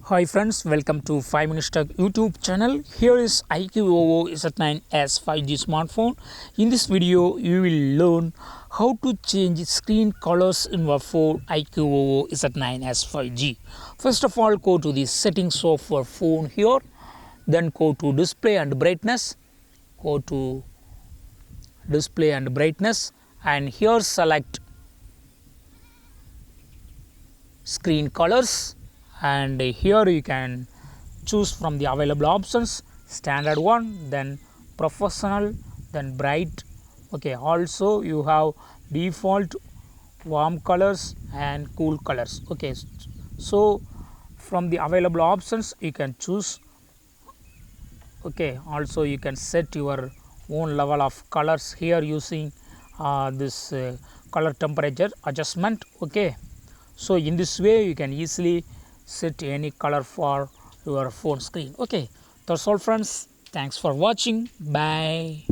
Hi friends, welcome to 5 Minutes Tech YouTube channel. Here is iQOO Z9s 5G smartphone. In this video, you will learn how to change screen colors in your phone iQOO Z9s 5G. First of all, go to the settings of your phone here. Then go to display and brightness. Go to display and brightness, and here select screen colors, and here you can choose from the available options: standard one, then professional, then bright. Okay, also you have default, warm colors and cool colors. Okay, so from the available options you can choose. Okay, also you can set your own level of colors here using this color temperature adjustment. Okay, so in this way you can easily set any color for your phone screen. Okay, that's all friends. Thanks for watching. Bye.